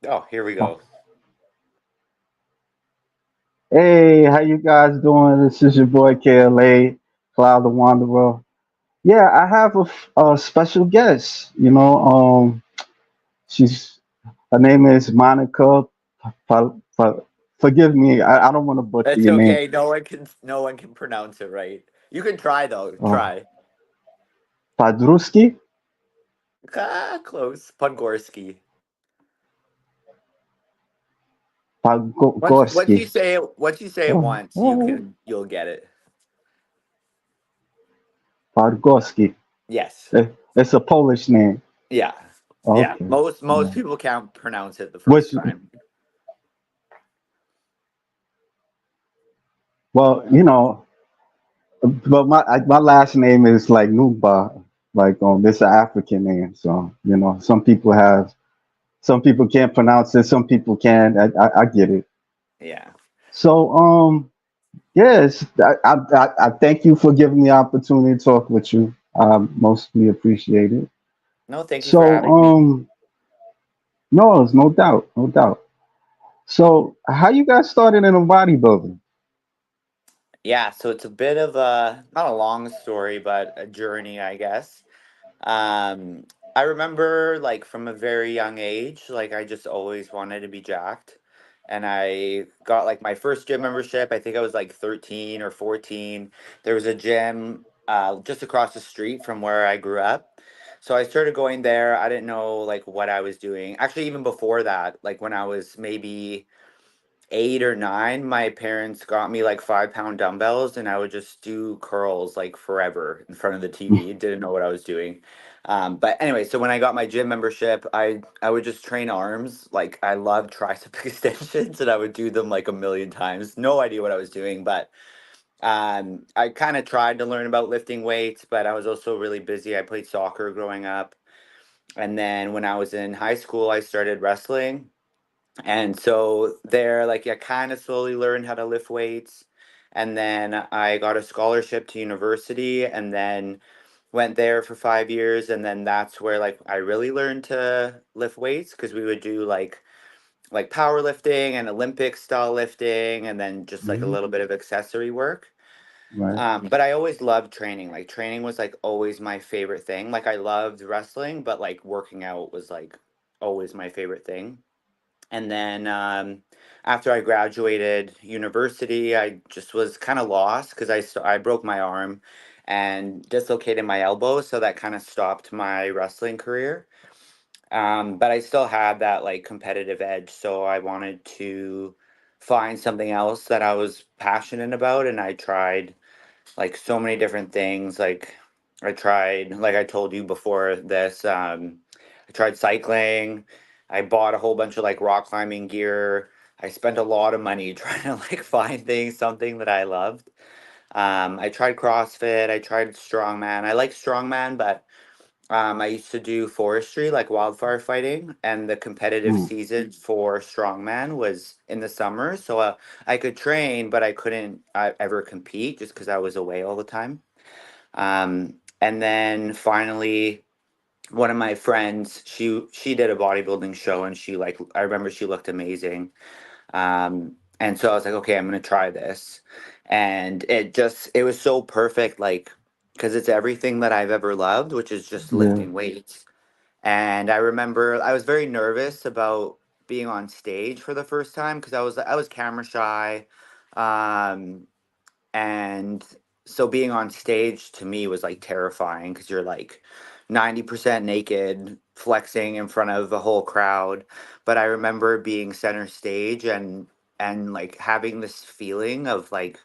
Oh, here we go. Hey, how you guys doing? This is your boy KLA, Cloud the Wanderer. Yeah, I have a special guest. She's her name is Monica. Pa- Pa- Forgive me, I don't want to butcher It's your name. okay. No one can pronounce it right. You can try though. Uh, Try. Padruski, Close. Podgorski. Once Podgorski. you say it once, you'll get it. Podgorski. Yes. It's a Polish name. Yeah. Yeah. Okay. Most Yeah. people can't pronounce it the first Which, time. well, but my last name is like Nuba, like this is an African name. So some people can't pronounce it, some people can. I get it. Yeah. So yes, I thank you for giving me the opportunity to talk with you. I mostly appreciate it. No, thank you for So having me. no, it's no doubt, no doubt. So how you got started in a bodybuilding? Yeah, so it's a bit of a not a long story, but a journey, I guess. Um, I remember like from a very young age, like I just always wanted to be jacked. And I got like my first gym membership. I think I was like 13 or 14. There was a gym just across the street from where I grew up. So I started going there. I didn't know like what I was doing. Actually, even before that, like when I was maybe 8 or 9, my parents got me like 5 pound dumbbells, and I would just do curls like forever in front of the TV. Didn't know what I was doing. But anyway, so when I got my gym membership, I would just train arms. Like I loved tricep extensions, and I would do them like a million times. No idea what I was doing, but I kind of tried to learn about lifting weights, but I was also really busy. I played soccer growing up, and then when I was in high school, I started wrestling, and so there, like, I kind of slowly learned how to lift weights. And then I got a scholarship to university and then went there for 5 years. And then that's where, like, I really learned to lift weights because we would do like powerlifting and Olympic style lifting and then just like a Mhm. little bit of accessory work. Right. But I always loved training. Like, training was like always my favorite thing. Like, I loved wrestling, but like working out was like always my favorite thing. And then after I graduated university, I just was kind of lost because I broke my arm and dislocated my elbow, so that kind of stopped my wrestling career. But I still had that like competitive edge, so I wanted to find something else that I was passionate about, and I tried like so many different things. Like I tried, like I told you before this, I tried cycling. I bought a whole bunch of like rock climbing gear. I spent a lot of money trying to like find something that I loved. I tried CrossFit. I tried strongman. I like strongman, but I used to do forestry, like wildfire fighting, and the competitive Mm. season for strongman was in the summer. So I could train, but I couldn't ever compete just because I was away all the time. And then finally, one of my friends, she did a bodybuilding show, and she like I remember she looked amazing. And so I was like, okay, I'm gonna try this, and it was so perfect, like because it's everything that I've ever loved, which is just Yeah. lifting weights. And I remember I was very nervous about being on stage for the first time because I was camera shy, um, and so being on stage to me was like terrifying because you're like 90% naked, flexing in front of a whole crowd. But I remember being center stage and like having this feeling of like,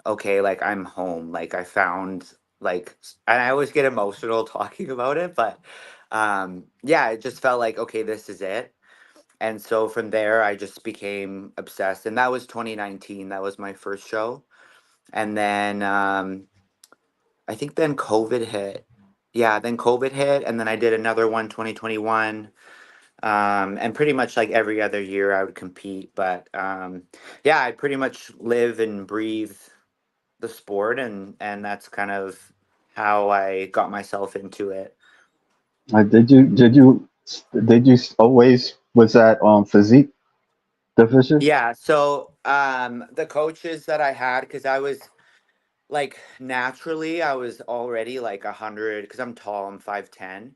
okay, like I'm home. Like I found and I always get emotional talking about it, but yeah, it just felt like, okay, this is it. And so from there I just became obsessed. And that was 2019. That was my first show. And then I think then COVID hit. Yeah, then COVID hit, and then I did another one 2021. And pretty much like every other year I would compete. But yeah, I pretty much live and breathe the sport, and that's kind of how I got myself into it. Did you always Was that physique division? Yeah, so the coaches that I had, because I was like naturally I was already like 100 because I'm tall, I'm 5'10".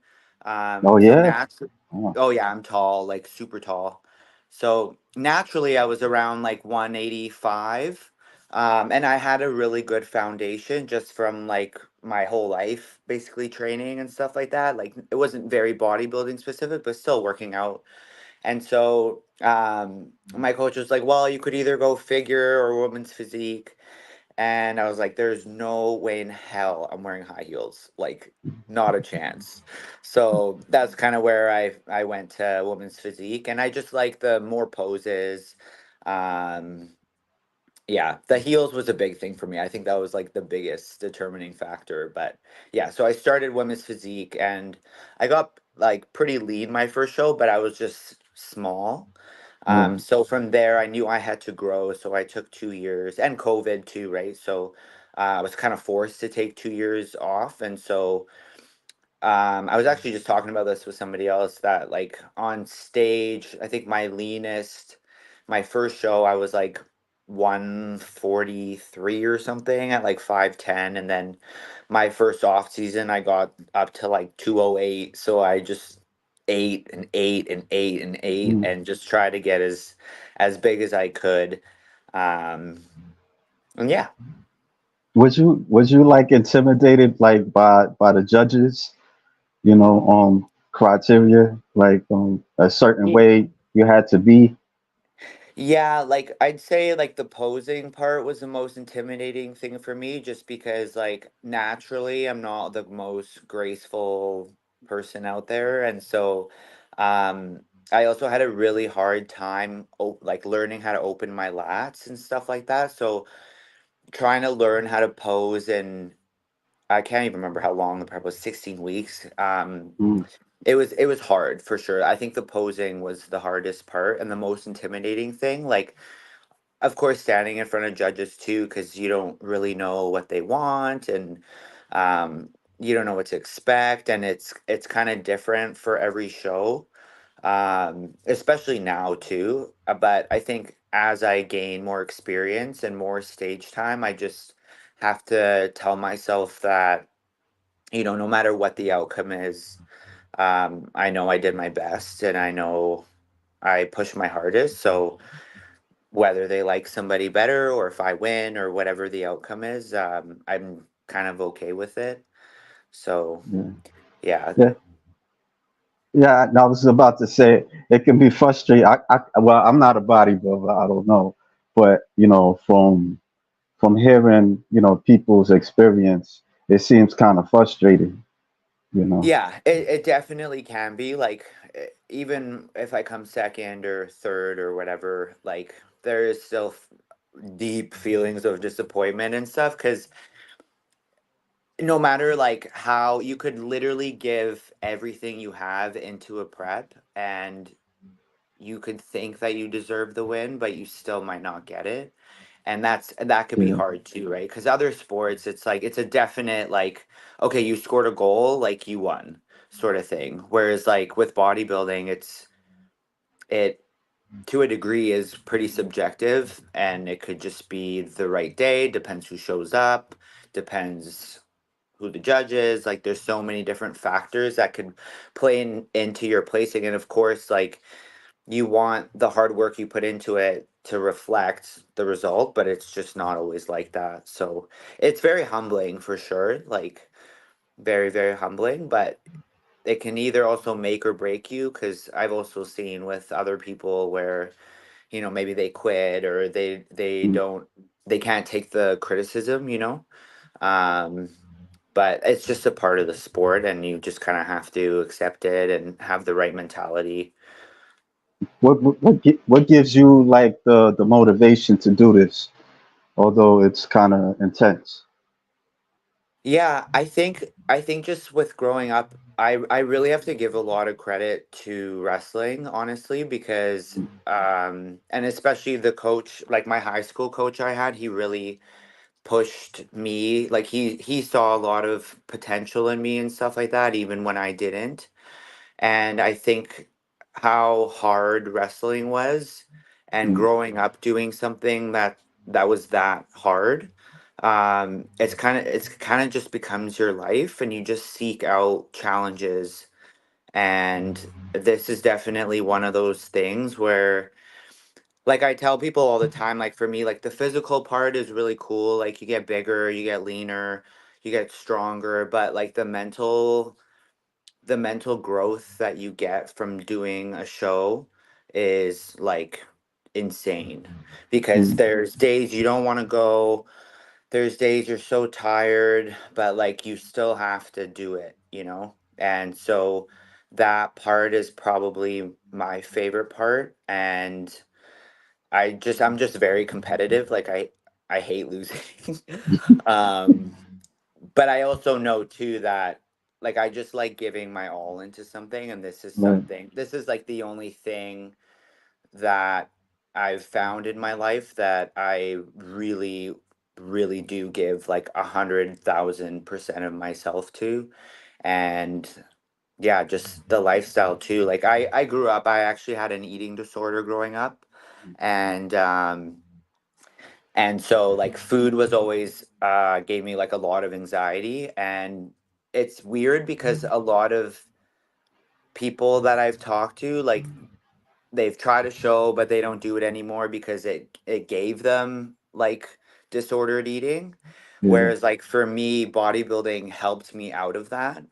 Oh So yeah. naturally, Oh, oh yeah, I'm tall, like super tall. So naturally I was around like 185. And I had a really good foundation just from like my whole life basically training and stuff like that. Like it wasn't very bodybuilding specific, but still working out. And so my coach was like, well, you could either go figure or women's physique. And I was like, there's no way in hell I'm wearing high heels. Like, not a chance. So that's kind of where I went to women's physique. And I just like the more poses. Um, yeah, the heels was a big thing for me. I think that was like the biggest determining factor. But yeah, so I started women's physique and I got like pretty lean my first show, but I was just small. yeah. So from there, I knew I had to grow. So I took 2 years and COVID too, right? So I was kind of forced to take 2 years off. And so I was actually just talking about this with somebody else that like on stage, I think my leanest, my first show, I was like 143 or something at like 5'10". And then my first off season, I got up to like 208. So I just ate and ate and ate and ate Mm. and just tried to get as big as I could. Um, and yeah. Was you like intimidated like by the judges? You know, criteria like a certain way you had to be. Yeah, like I'd say like the posing part was the most intimidating thing for me just because like naturally I'm not the most graceful person out there and so um I also had a really hard time like learning how to open my lats and stuff like that. So trying to learn how to pose and I can't even remember how long the prep was, 16 weeks. Mm, It was hard for sure. I think the posing was the hardest part and the most intimidating thing. Like of course, standing in front of judges too, because you don't really know what they want and um, you don't know what to expect, and it's kind of different for every show, especially now too. But I think as I gain more experience and more stage time, I just have to tell myself that no matter what the outcome is, I know I did my best, and I know I pushed my hardest. So whether they like somebody better or if I win or whatever the outcome is, I'm kind of okay with it. So yeah. yeah, Yeah. Yeah, no, I was about to say it can be frustrating. Well, I'm not a bodybuilder. I don't know, but from hearing people's experience, it seems kind of frustrating. You know. yeah, it definitely can be like even if I come second or third or whatever, like there is still deep feelings of disappointment and stuff because no matter like how you could literally give everything you have into a prep and you could think that you deserve the win, but you still might not get it. And that could be Yeah. hard too, right? Because other sports, it's like it's a definite like, okay, you scored a goal, like you won, sort of thing. Whereas like with bodybuilding, it to a degree is pretty subjective, and it could just be the right day, depends who shows up, depends who the judge is. Like there's so many different factors that could play into your placing, and of course, like you want the hard work you put into it to reflect the result, but it's just not always like that. So it's very humbling for sure, like very, very humbling, but it can either also make or break you because I've also seen with other people where, maybe they quit or they Mm. don't they can't take the criticism. Um but it's just a part of the sport and you just kind of have to accept it and have the right mentality. What gives you like the motivation to do this? Although it's kind of intense. Yeah, I think just with growing up, I really have to give a lot of credit to wrestling, honestly, because and especially the coach, like my high school coach I had, he really pushed me. Like he saw a lot of potential in me and stuff like that, even when I didn't. And I think how hard wrestling was, and Mm, growing up doing something that was that hard. It's kind of just becomes your life, and you just seek out challenges. And this is definitely one of those things where, like, I tell people all the time, like, for me, like, the physical part is really cool. Like, you get bigger, you get leaner, you get stronger, but like the mental growth that you get from doing a show is like insane, because mm. there's days you don't want to go, there's days you're so tired, but like you still have to do it. And so that part is probably my favorite part. And I'm just very competitive. Like, I hate losing. um but I also know too that, like, I just like giving my all into something, and Right. this is like the only thing that I've found in my life that I really, really do give like 100,000% of myself to. And yeah, just the lifestyle too. Like, I grew up, I actually had an eating disorder growing up. And so, like, food was always gave me like a lot of anxiety. And it's weird because a lot of people that I've talked to, like, they've tried a show but they don't do it anymore because it gave them like disordered eating. Yeah. Whereas, like, for me, bodybuilding helped me out of that,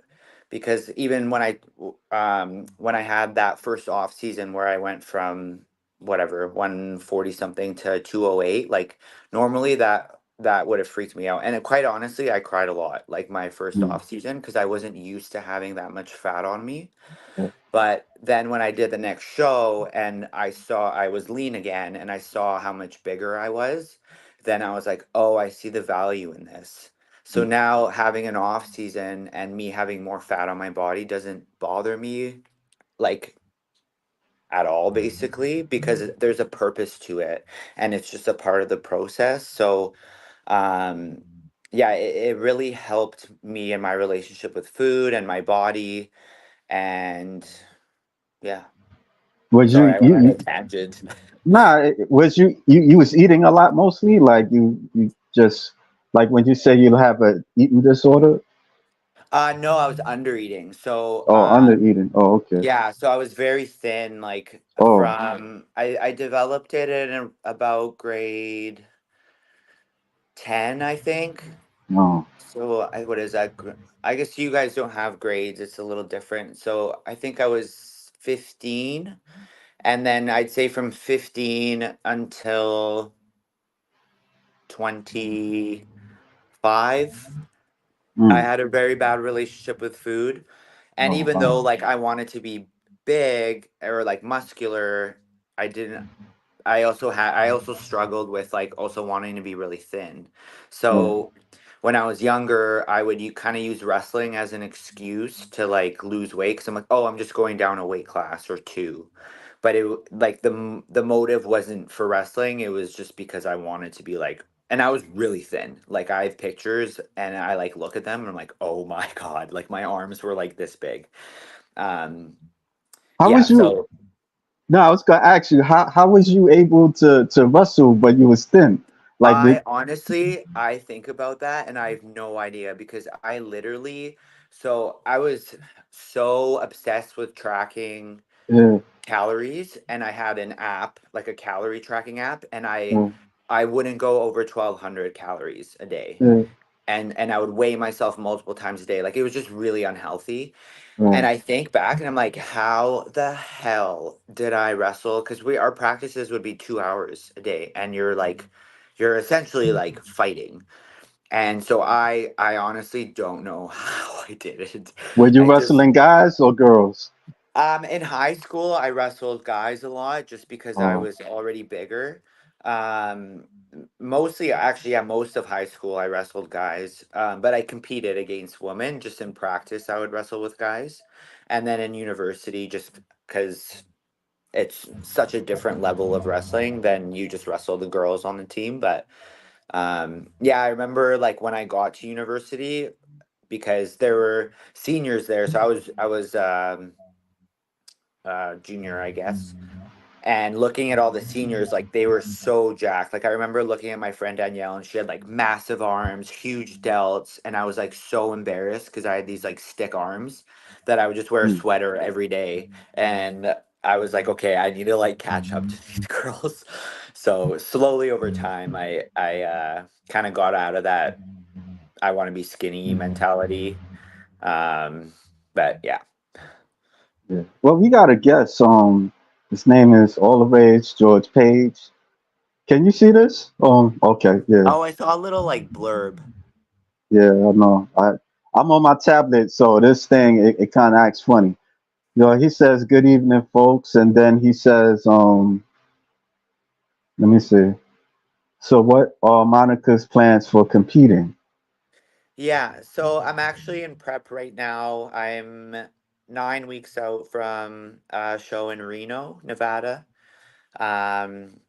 because even when I had that first off season where I went from whatever 140 something to 208, like, normally that would have freaked me out. And quite honestly, I cried a lot, like, my first Mm, off season, because I wasn't used to having that much fat on me. yeah. But then when I did the next show and I saw I was lean again and I saw how much bigger I was, then I was like, oh, I see the value in this. So Mm. now having an off season and me having more fat on my body doesn't bother me, like, at all, basically, because there's a purpose to it, and it's just a part of the process. So um yeah, it really helped me in my relationship with food and my body. And yeah. Was Sorry, you I went you, on a you tangent. nah? Was you was eating a lot mostly? Like you just like when you say you have a eating disorder? No, I was under eating. So, Oh, under eating. Oh, okay. yeah, so I was very thin, like, Oh, I developed it in about grade 10, I think. no. So, what is that? I guess you guys don't have grades. It's a little different. So, I think I was 15, and then I'd say from 15 until 25, I Mm. had a very bad relationship with food. And Oh, even though, wow. like, I wanted to be big or like muscular, I didn't I also struggled with, like, also wanting to be really thin. Oh, So when I was younger, I would you kind of use wrestling as an excuse to like lose weight, because I'm like, oh, I'm just going down a weight class or two. But like, the motive wasn't for wrestling. It was just because I wanted to be like, and I was really thin. Like, I have pictures and I like look at them and I'm like, oh my God, like, my arms were like this big. Um, how yeah, was you? so No, I was gonna ask you how was you able to wrestle but you was thin? Like did I think about that and I have no idea, because I was so obsessed with tracking yeah, calories, and I had an app, like a calorie tracking app, and I yeah, I wouldn't go over 1,200 calories a day. yeah, And I would weigh myself multiple times a day. Like, it was just really unhealthy. And right. I think back and I'm like, how the hell did I wrestle? Because our practices would be 2 hours a day, and you're essentially like fighting. And so I honestly don't know how I did it. Were you I just wrestling guys or girls? In high school, I wrestled guys a lot just because I Oh, was already bigger. Mostly, actually, yeah, most of high school I wrestled guys. But I competed against women. Just in practice, I would wrestle with guys. And then in university, just because it's such a different level of wrestling than you just wrestle the girls on the team. But yeah, I remember, like, when I got to university, because there were seniors there. So I was junior, I guess. And looking at all the seniors, like they were so jacked. Like I remember looking at my friend Danielle, and she had like massive arms, huge delts, and I was like so embarrassed because I had these like stick arms that I would just wear a Mm, sweater every day, and I was like, okay, I need to like catch up to these girls. So slowly over time, I kind of got out of that I want to be skinny mentality. Um, but yeah. yeah. Well, we got a guest. His name is All the Rage George Page. Can you see this? Okay, yeah, Oh, I saw a little like blurb. yeah, I know. I'm on my tablet, so this thing it kind of acts funny. He says, "Good evening, folks," and then he says, let me see. So, what are Monica's plans for competing? Yeah, so I'm actually in prep right now. I'm 9 weeks out from a show in Reno, Nevada. Um,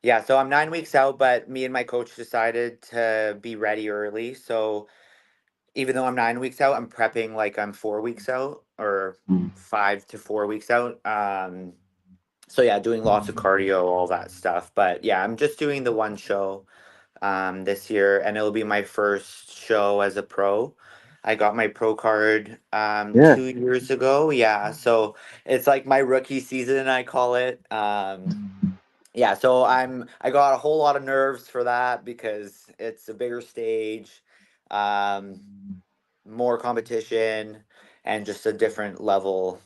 yeah, so I'm 9 weeks out, but me and my coach decided to be ready early. So even though I'm 9 weeks out, I'm prepping like I'm 4 weeks out or Mm, 5 to 4 weeks out. So yeah, doing lots of cardio, all that stuff. But yeah, I'm just doing the one show this year, and it'll be my first show as a pro. I got my pro card yeah, 2 years ago. Yeah, so it's like my rookie season, I call it. Yeah, so I got a whole lot of nerves for that because it's a bigger stage, um, more competition, and just a different level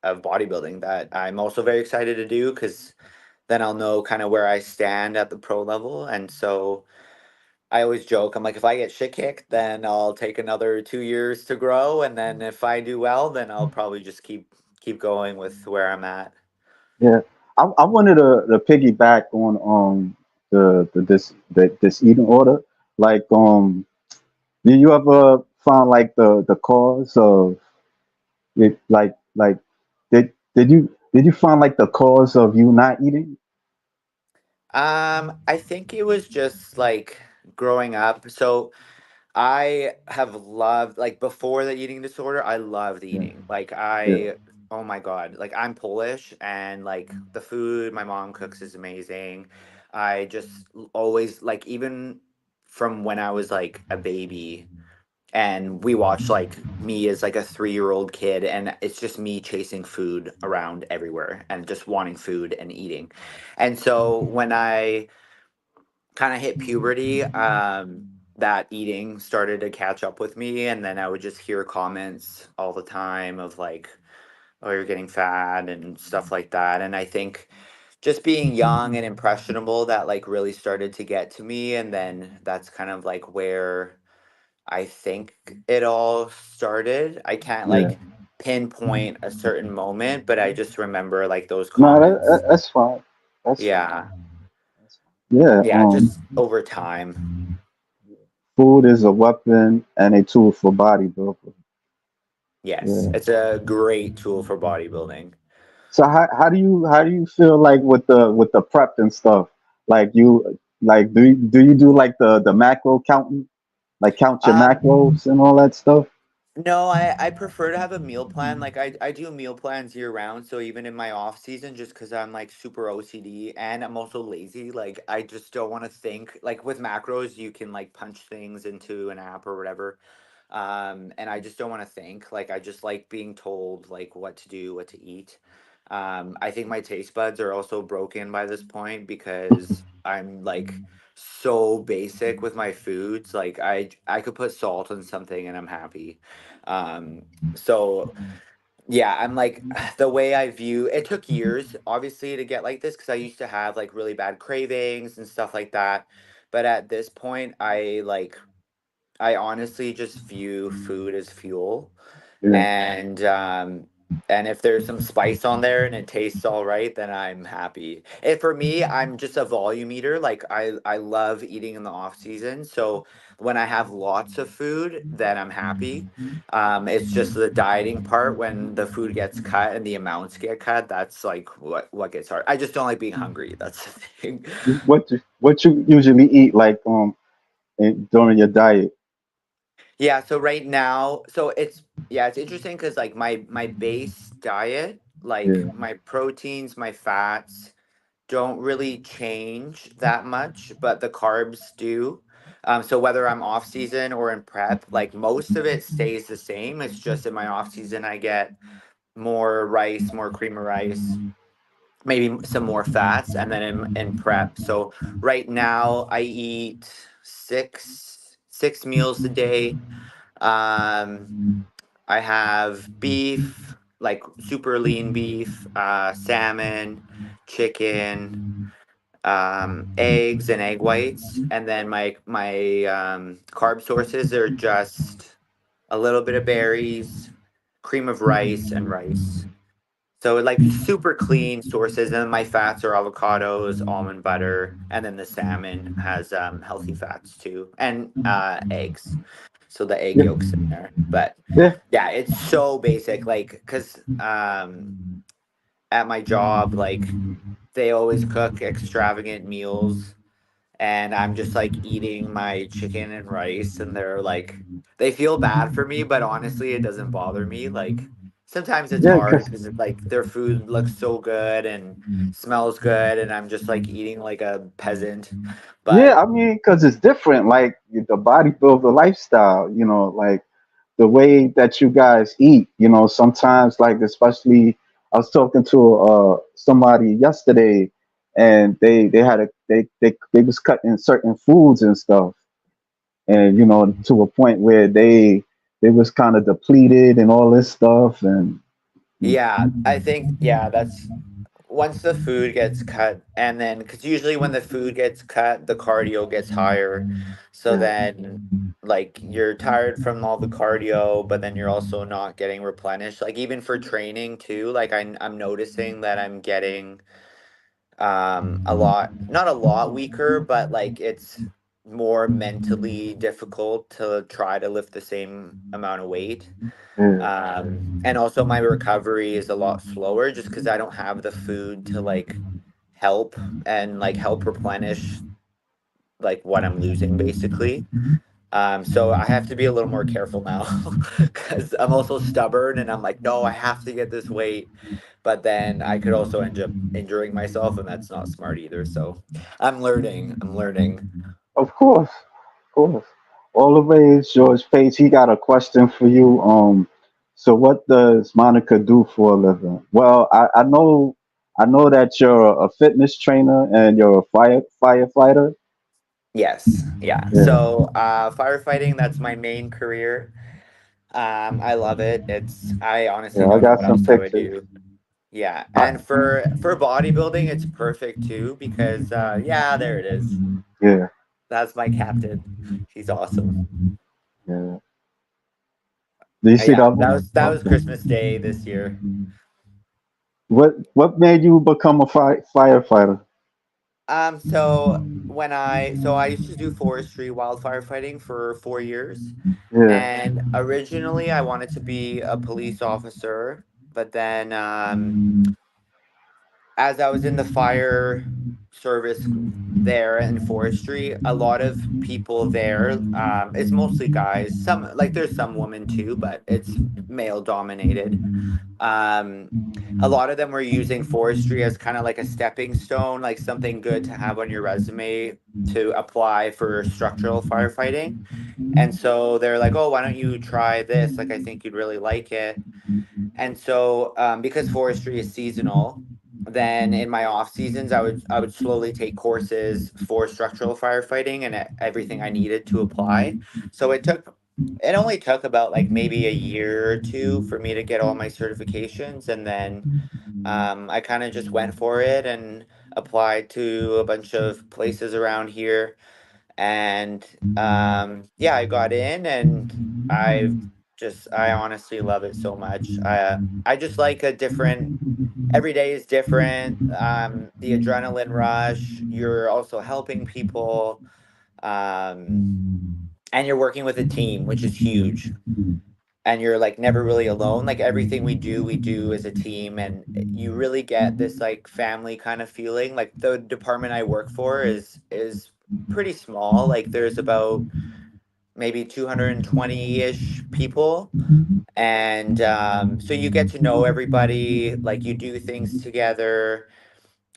of bodybuilding that I'm also very excited to do because then I'll know kind of where I stand at the pro level. And so I always joke, I'm like, if I get shit kicked, then I'll take another 2 years to grow. And then if I do well, then I'll probably just keep going with where I'm at. yeah. I wanted to piggyback on this eating order. Like, did you ever find like the cause of it? Like did you find like the cause of you not eating? I think it was just like growing up. So I have loved like before the eating disorder, I loved Yeah, eating. Like yeah, oh my God, like I'm Polish and like the food my mom cooks is amazing. I just always like even from when I was like a baby and we watched like me as like a 3-year-old kid and it's just me chasing food around everywhere and just wanting food and eating. And so when I kind of hit puberty, that eating started to catch up with me, and then I would just hear comments all the time of like, "Oh, you're getting fat" and stuff like that. And I think just being young and impressionable, that like really started to get to me, and then that's kind of like where I think it all started. I can't yeah. like pinpoint a certain moment, but I just remember like those No, comments. that's fine. That's fine. Yeah, Yeah. yeah, just over time. Food is a weapon and a tool for bodybuilding. Yes, Yeah. it's a great tool for bodybuilding. So how do you feel like with the prep and stuff? Like do you do like the macro counting? Like count your Um, macros and all that stuff? no, I prefer to have a meal plan. Like I do meal plans year round, so even in my off season, just because I'm like super OCD and I'm also lazy, like I just don't want to think. Like with macros, you can like punch things into an app or whatever. And I just don't want to think. Like I just like being told like what to do, what to eat. I think my taste buds are also broken by this point because I'm like so basic with my foods. Like I could put salt on something and I'm happy. Um, so yeah, I'm like the way I view it took years obviously to get like this because I used to have like really bad cravings and stuff like that. But at this point, I honestly just view food as fuel, Yeah, and if there's some spice on there and it tastes all right, then I'm happy. And for me, I'm just a volume eater. Like I love eating in the off season. So when I have lots of food, then I'm happy. It's just the dieting part when the food gets cut and the amounts get cut. That's like what gets hard. I just don't like being hungry. That's the thing. what you usually eat like during your diet? Yeah, so right now, so it's yeah, it's interesting because like my base balanced diet. Like Yeah. my proteins, my fats don't really change that much, but the carbs do. So whether I'm off season or in prep, like most of it stays the same. It's just in my off season I get more rice, more cream of rice, maybe some more fats, and then in prep. So right now I eat six meals a day. Um, I have beef, like super lean beef, salmon, chicken, eggs and egg whites, and then my carb sources are just a little bit of berries, cream of rice, and rice. So like super clean sources, and then my fats are avocados, almond butter, and then the salmon has healthy fats too, and eggs. So the egg Yeah. yolks in there, but Yeah. yeah, it's so basic. Like, cause at my job, like they always cook extravagant meals, and I'm just like eating my chicken and rice, and they're like, they feel bad for me, but honestly, it doesn't bother me. Like, sometimes it's Yeah. hard Cause because like their food looks so good and smells good, and I'm just like eating like a peasant. yeah, But I mean, cause it's different. Like the bodybuilder lifestyle, like the way that you guys eat. Sometimes like especially I was talking to somebody yesterday, and they had a they was cutting certain foods and stuff, and to a point where they was kind of depleted and all this stuff, and yeah, I think yeah, that's once the food gets cut, and then because usually when the food gets cut, the cardio gets higher. So yeah, then, like, you're tired from all the cardio, but then you're also not getting replenished. Like, even for training too, like, I'm noticing that I'm getting a lot, not a lot weaker, but like it's more mentally difficult to try to lift the same amount of weight. yeah, And also my recovery is a lot slower just because I don't have the food to like help and like help replenish like what I'm losing basically. So I have to be a little more careful now because I'm also stubborn and I'm like, no, I have to get this weight. But then I could also end up injuring myself, and that's not smart either. So I'm learning. I'm learning. of course, of course. All the way, George Page. He got a question for you. So what does Monica do for a living? Well, I know that you're a fitness trainer and you're a firefighter. Yes. Yeah. Yeah, So firefighting, that's my main career. I love it. It's I honestly yeah. I don't know got what some else I would pictures. do. Yeah. I, And for bodybuilding, it's perfect too because yeah, there it is. yeah, That's my captain. He's awesome. yeah. Do you see Yeah, the other that one? was Christmas Day this year. What made you become a firefighter? So I used to do forestry wildfire fighting for 4 years, Yeah. and originally I wanted to be a police officer, but then as I was in the fire service there in forestry, a lot of people there, it's mostly guys. Some like there's some women too, but it's male dominated. Um, a lot of them were using forestry as kind of like a stepping stone, like something good to have on your resume to apply for structural firefighting. And so they're like, "Oh, why don't you try this? Like, I think you'd really like it." And so, because forestry is seasonal, then in my off seasons, I would slowly take courses for structural firefighting and everything I needed to apply. So it only took about like maybe a year or two for me to get all my certifications, and then I kind of just went for it and applied to a bunch of places around here, and yeah, I got in, and I honestly love it so much. I just like a different. Every day is different. The adrenaline rush. You're also helping people, um, and you're working with a team, which is huge. And you're like never really alone. Like everything we do as a team, and you really get this like family kind of feeling. Like the department I work for is pretty small. Like there's about maybe 220-ish people. And so you get to know everybody, like you do things together.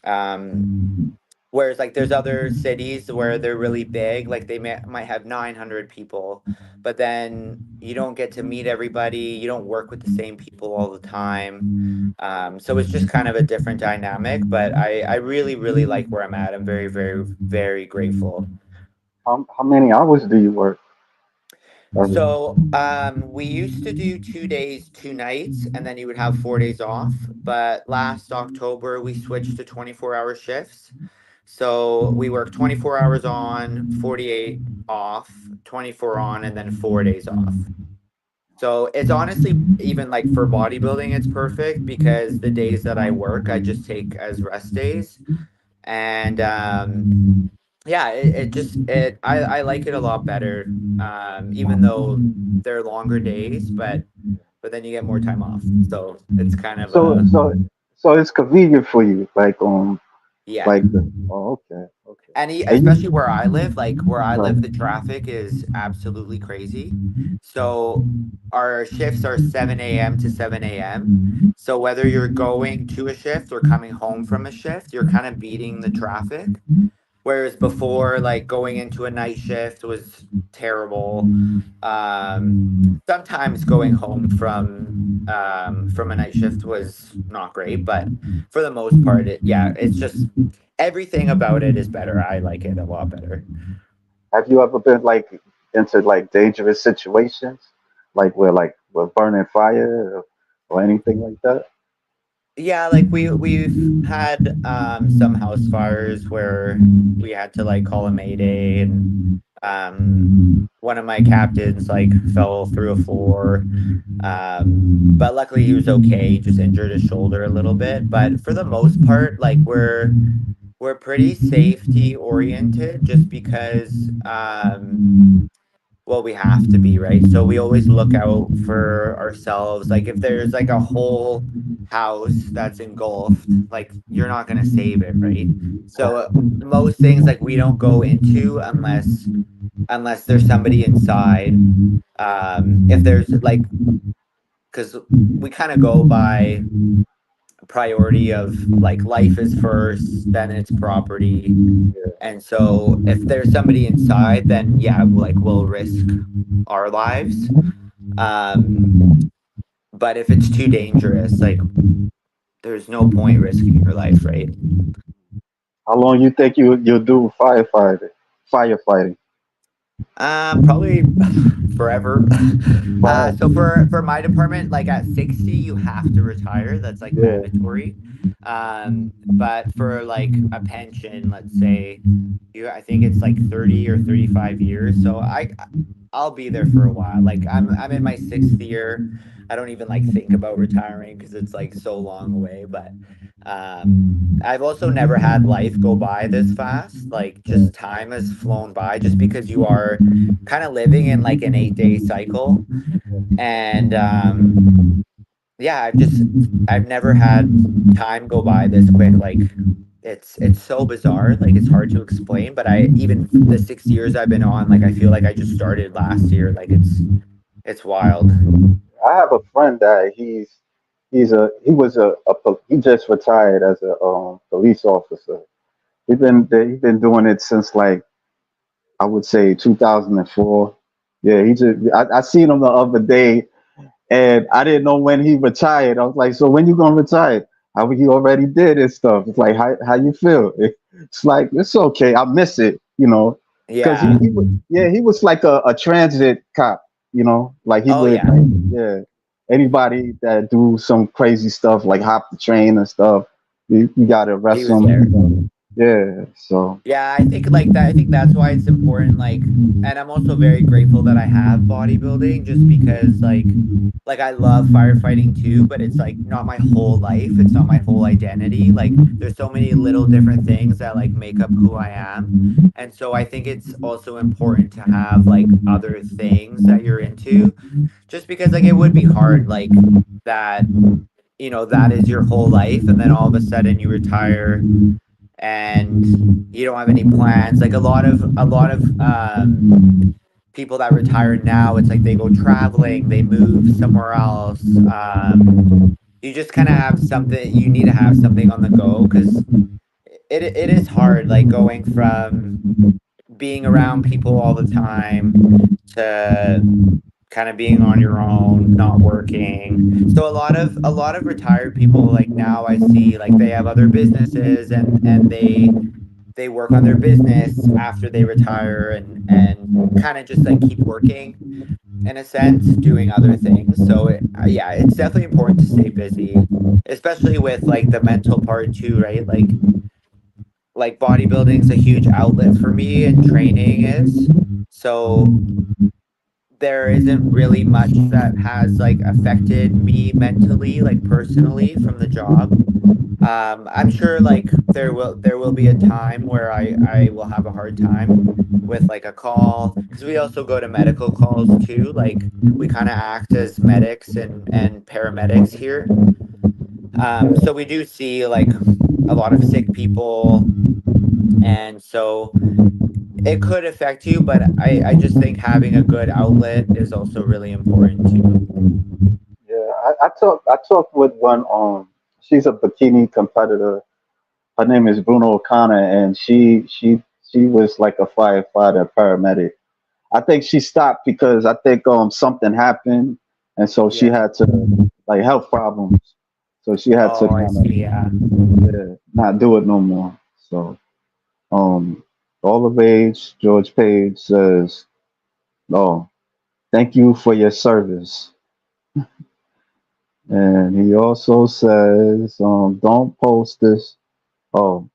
Um, Whereas like there's other cities where they're really big, like might have 900 people, but then you don't get to meet everybody. You don't work with the same people all the time. So it's just kind of a different dynamic, but I really, really like where I'm at. I'm very, very, very grateful. How many hours do you work every? So we used to do 2 days, 2 nights, and then you would have 4 days off. But last October, we switched to 24-hour shifts. So we work 24 hours on, 48 off, 24 on, and then 4 days off. So it's honestly, even like for bodybuilding, it's perfect because the days that I work, I just take as rest days. And yeah, I like it a lot better. Even though they're longer days, but then you get more time off. So it's kind of So a so so it's convenient for you, yeah. like the, oh, okay, okay. And And especially where I you, live, like where I live, the right. traffic is absolutely crazy. So our shifts are 7 a.m. to 7 a.m. So whether you're going to a shift or coming home from a shift, you're kind of beating the traffic. Whereas before, like going into a night shift was terrible. Um, Sometimes going home from a night shift was not great, but for the most part, yeah, it's just everything about it is better. I like it a lot better. Have you ever been like into like dangerous situations, like where like with burning fire or anything like that? Yeah, like we've had some house fires where we had to like call a mayday, and um one of my captains like fell through a floor. But luckily he was okay, he just injured his shoulder a little bit. But for the most part, like we're pretty safety oriented just because well, we have to be, right? So we always look out for ourselves. Like if there's like a whole house that's engulfed, like you're not going to save it, right? So most things like we don't go into unless there's somebody inside. If there's like, cuz we kind of go by priority of like life is first, then it's property. And so if there's somebody inside, then yeah, like we'll risk our lives. Um, but if it's too dangerous, like there's no point risking your life, right? How long you think you'll do firefighting? Probably forever. Wow. So for my department, like at 60, you have to retire. That's like Yeah. mandatory. But for like a pension, let's say I think it's like 30 or 35 years. So I'll be there for a while. Like I'm in my sixth year. I don't even like think about retiring because it's like so long away. But I've also never had life go by this fast. Like just time has flown by just because you are kind of living in like an 8 day cycle. And yeah, I've never had time go by this quick. Like it's so bizarre. Like it's hard to explain. But I even the 6 years I've been on, like I feel like I just started last year. Like it's wild. I have a friend that he just retired as a police officer. He's been doing it since like I would say 2004. Yeah, I seen him the other day and I didn't know when he retired. I was like, so when you gonna retire? He already did his stuff. It's like how you feel? It's like it's okay. I miss it, because Yeah. he was like a transit cop, like he Oh would, yeah. yeah, anybody that do some crazy stuff like hop the train and stuff, you gotta He arrest was there. them. Yeah, so Yeah, I think like that. I think that's why it's important. Like, and I'm also very grateful that I have bodybuilding, just because like I love firefighting too, but it's like not my whole life. It's not my whole identity. Like, there's so many little different things that like make up who I am, and so I think it's also important to have like other things that you're into, just because like it would be hard, like that. That is your whole life, and then all of a sudden you retire and you don't have any plans. Like a lot of people that retire now, it's like they go traveling, they move somewhere else. You just kind of have something. You need to have something on the go because it is hard, like going from being around people all the time to kind of being on your own, not working. So a lot of retired people like now I see like they have other businesses and they work on their business after they retire and kind of just like keep working in a sense, doing other things. So yeah, it's definitely important to stay busy, especially with like the mental part too, right? Like bodybuilding's a huge outlet for me and training is. So there isn't really much that has like affected me mentally, like personally from the job. I'm sure like there will be a time where I will have a hard time with like a call because we also go to medical calls too. Like we kind of act as medics and paramedics here. So we do see like a lot of sick people, and so it could affect you. But I just think having a good outlet is also really important too. Yeah, I talked with one. She's a bikini competitor. Her name is Bruno O'Connor, and she was like a firefighter, paramedic. I think she stopped because I think something happened, and so she Yeah. had to, like, health problems. So she had to Oh, I kind of, see. Yeah. yeah, not do it no more. So um, all of age, George Page says, "Oh, thank you for your service," and he also says, "Don't post this." Oh,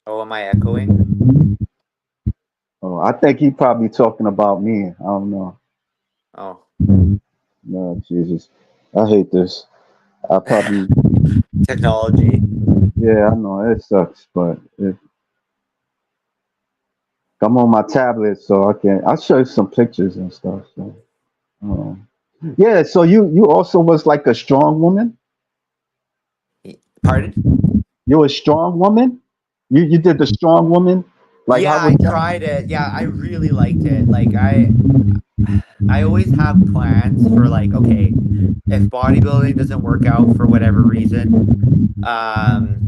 Oh, am I echoing? oh, I think he probably talking about me. I don't know. Oh. No, Jesus, I hate this. I probably, Technology. yeah, I know it sucks, but I'm on my tablet, so I'll show you some pictures and stuff. So, um, yeah, so you also was like a strong woman. Pardon? You a strong woman. You did the strong woman. Like Yeah, how was I that? tried it. Yeah, I really liked it. Like I always have plans for like, okay, if bodybuilding doesn't work out for whatever reason, um,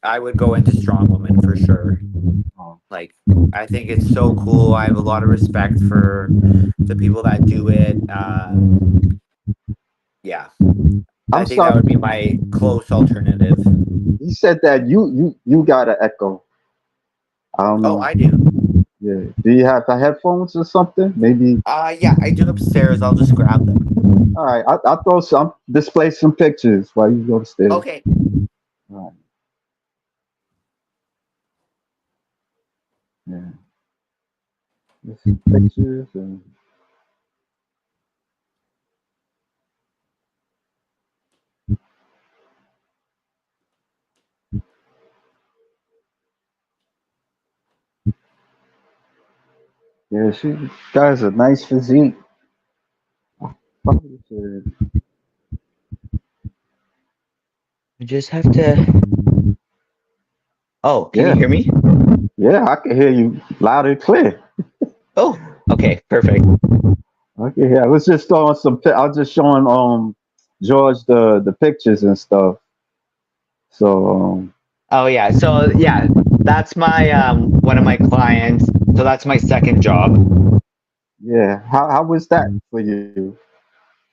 I would go into strongwoman for sure. Oh, Like, I think it's so cool. I have a lot of respect for the people that do it. Yeah, I'm I think that sorry. would be my close alternative. You said that you got an echo. I don't Oh, know. I do. Yeah. Do you have the headphones or something? Maybe. Yeah, I do upstairs. I'll just grab them. All right. I'll throw some display some pictures while you go upstairs. Okay. All right. Yeah. There's some pictures and yeah, she got a nice physique. Probably should. You just have to. Oh, can you Yeah. hear me? Yeah, I can hear you loud and clear. Oh, okay, perfect. Okay, yeah. I was just throwing I was just showing George the pictures and stuff. So Oh yeah. So yeah, that's my one of my clients. So that's my second job. yeah. How was that for you?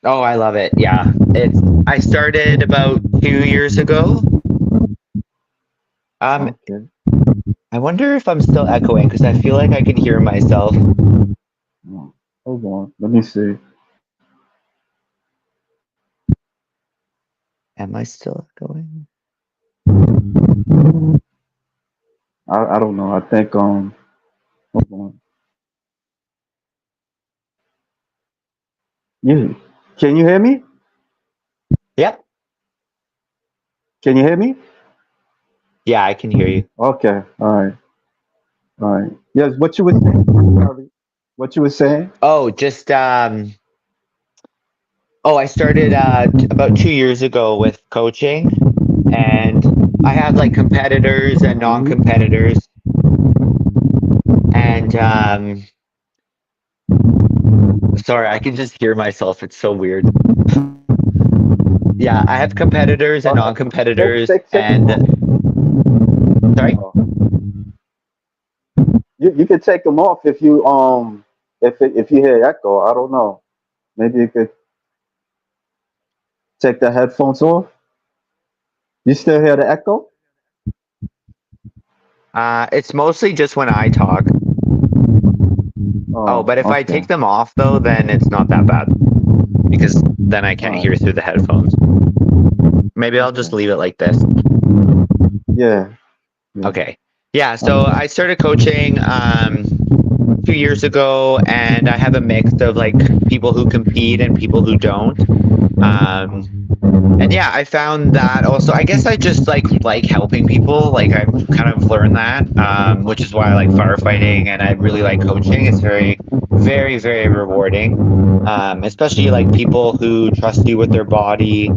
Oh, I love it. Yeah. It's I started about 2 years ago. Um, Okay. I wonder if I'm still echoing because I feel like I can hear myself. Oh, hold on. Let me see. Am I still echoing? I don't know. I think hold on. You can you hear me? Yep. Can you hear me? Yeah, I can hear you. Okay. All right. All right. Yes, what you were saying? Sorry. What you were saying? Oh, just oh, I started about 2 years ago with coaching, and I have like competitors and Hmm. non-competitors, and Sorry, I can just hear myself. It's so weird. Yeah, I have competitors and Take non-competitors, take them and off. sorry. You could take them off if you if you hear echo. I don't know. Maybe you could take the headphones off. You still hear the echo? It's mostly just when I talk. Oh, Oh, but if I okay. take them off though, then it's not that bad because then I All can't right. hear through the headphones. Maybe I'll just Okay. leave it like this. Yeah. Yeah. Okay. Yeah, so Okay. I started coaching 2 years ago, and I have a mix of like people who compete and people who don't. Um, and yeah, I found that also. I guess I just like helping people. Like I've kind of learned that, which is why I like firefighting and I really like coaching. It's very, very, very rewarding. Especially like people who trust you with their body,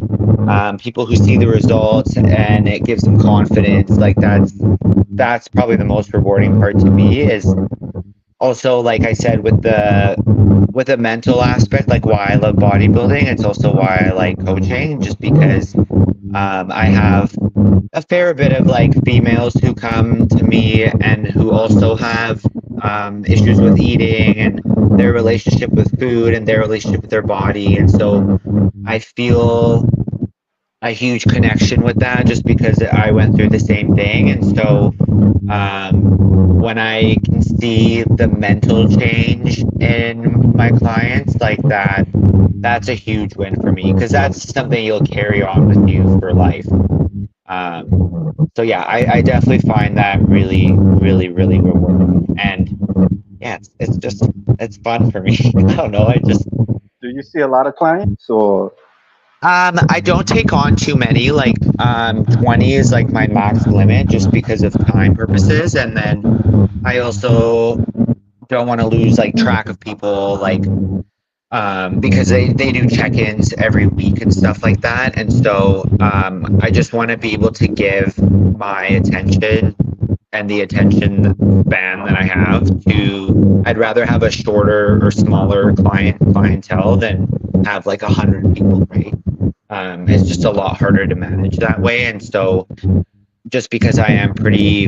people who see the results and it gives them confidence. Like that's probably the most rewarding part to me is also like I said with the mental aspect, like why I love bodybuilding. It's also why I like coaching, just because I have a fair bit of like females who come to me and who also have issues with eating and their relationship with food and their relationship with their body, and so I feel a huge connection with that just because I went through the same thing. And so when I can see the mental change in my clients like that, that's a huge win for me because that's something you'll carry on with you for life. So yeah, I definitely find that really, really, really rewarding. And yeah, it's just, it's fun for me. I don't know. I just, Do you see a lot of clients or? I don't take on too many. Like, 20 is like my max limit just because of time purposes. And then I also don't want to lose like track of people, like, because they do check-ins every week and stuff like that. And so, I just want to be able to give my attention and the attention span that I have to, I'd rather have a shorter or smaller clientele than have like 100 people, right? It's just a lot harder to manage that way. And so just because I am pretty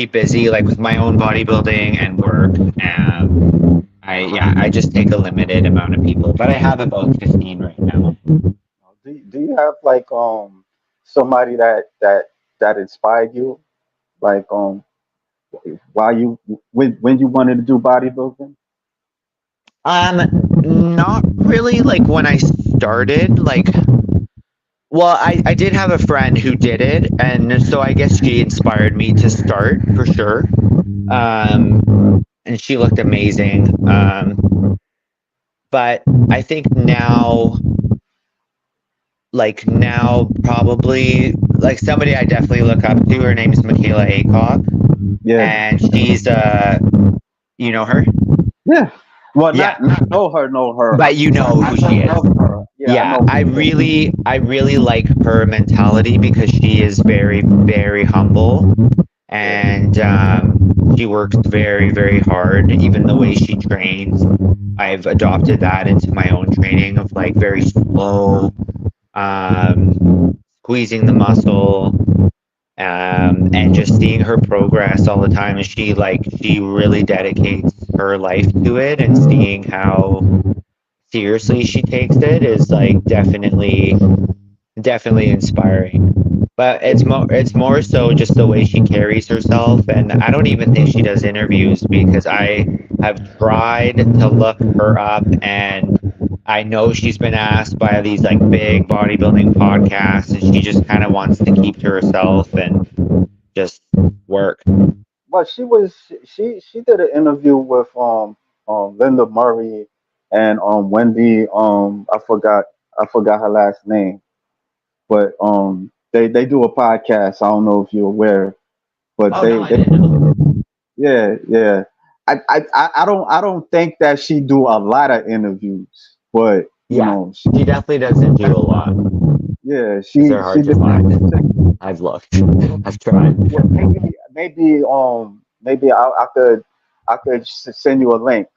busy, like with my own bodybuilding and work, I just take a limited amount of people, but I have about 15 right now. Do you have like somebody that inspired you like while you when you wanted to do bodybuilding? Um, Not really like when I started, like, well, I did have a friend who did it, and so I guess she inspired me to start for sure. And she looked amazing. But I think now, like now, probably like somebody I definitely look up to. Her name is Michaela Acock, Yeah. and she's you know her? Yeah. Well, Yeah, not know her. but you know I who she is. love her. Yeah, I Yeah, know who she is. I really like her mentality because she is very, very humble, Yeah. and she works very, very hard. Even the way she trains, I've adopted that into my own training of like very slow, squeezing the muscle, and just seeing her progress all the time. And she really dedicates her life to it, and seeing how seriously she takes it is like definitely inspiring. But it's more so just the way she carries herself, and I don't even think she does interviews because I have tried to look her up, and I know she's been asked by these like big bodybuilding podcasts, and she just kind of wants to keep to herself and just work. But she did an interview with Linda Murray and Wendy I forgot her last name, but they do a podcast. I don't know if you're aware, but Oh no, I didn't know. yeah, yeah. I don't think that she do a lot of interviews, but you Yeah, know she definitely doesn't do a lot yeah, because they're she hard to did. find. I've looked, I've tried. Yeah, maybe I could send you a link.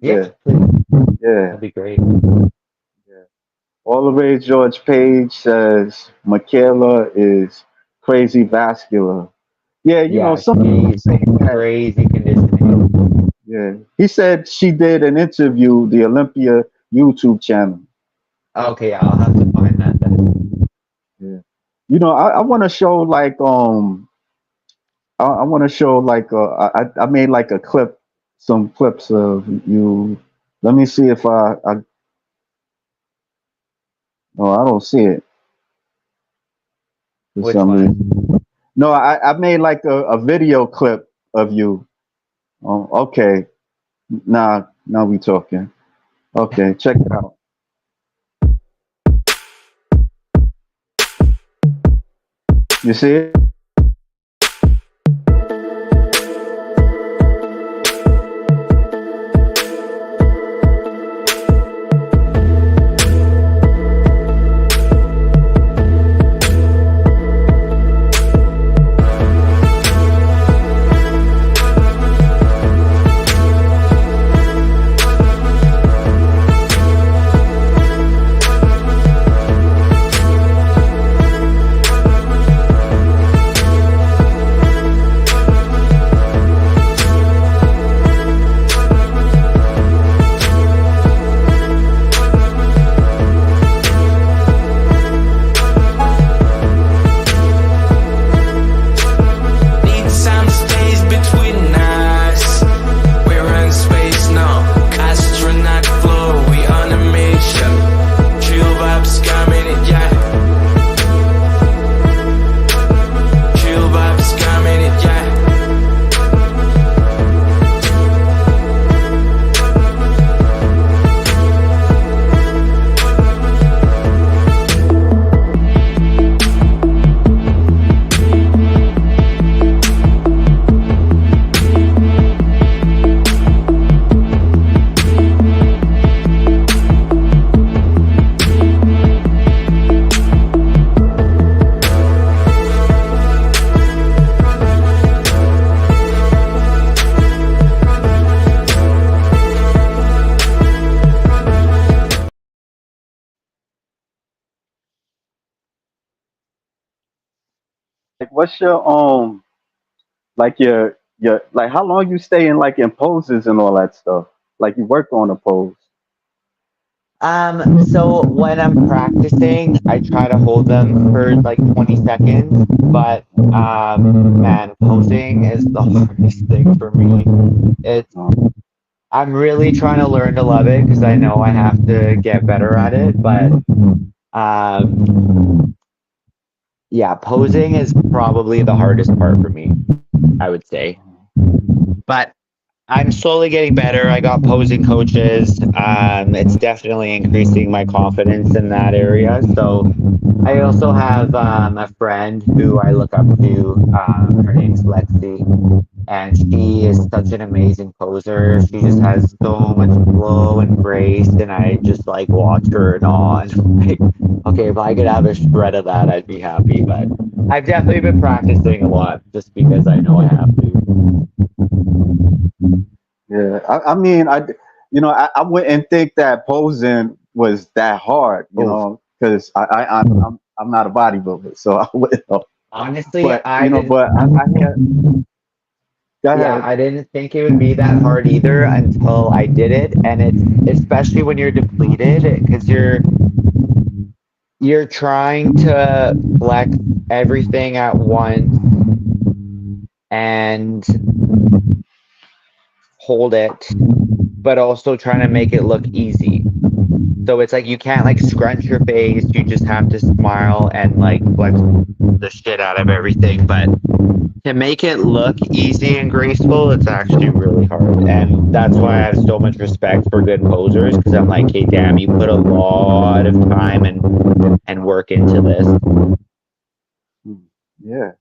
Yeah, Yeah, please. Yeah. That'd be great. Yeah. All the way George Page says Michaela is crazy vascular. Yeah, Yeah, some people she's say that. crazy conditioning. Yeah. He said she did an interview, the Olympia YouTube channel. Okay, yeah, I'll have to find that then. Yeah. I want to show like I want to show like I made like a clip, some clips of you. Let me see if I no, I don't see it for Which some one? reason. No, I made like a video clip of you. Oh, okay. Now we talking. Okay, check it out. You see it? Need some space between us. We're in space now. Astronaut flow, we on a mission. Chill vibes coming, yeah. Chill vibes coming, yeah. Like, what's your like your like how long you stay in like in poses and all that stuff? Like you work on a pose. So when I'm practicing, I try to hold them for like 20 seconds, but man, posing is the hardest thing for me. It's Um, I'm really trying to learn to love it because I know I have to get better at it, but um yeah, posing is probably the hardest part for me, I would say. But I'm slowly getting better. I got posing coaches. It's definitely increasing my confidence in that area. So I also have a friend who I look up to. Her name's Lexi, and she is such an amazing poser. She just has so much flow and grace, and I just like watch her and on. Like, okay, if I could have a shred of that, I'd be happy. But I've definitely been practicing a lot just because I know I have to. yeah, I mean, I wouldn't think that posing was that hard, Oh, because I'm not a bodybuilder, so I wouldn't know. honestly, But I didn't. I hear. Go Yeah, ahead. I didn't think it would be that hard either until I did it, and it's especially when you're depleted because you're trying to flex everything at once and hold it, but also trying to make it look easy. So it's like you can't like scrunch your face, you just have to smile and like flex the shit out of everything. But to make it look easy and graceful, it's actually really hard. And that's why I have so much respect for good posers because I'm like, hey, damn, you put a lot of time and work into this. Hmm. Yeah,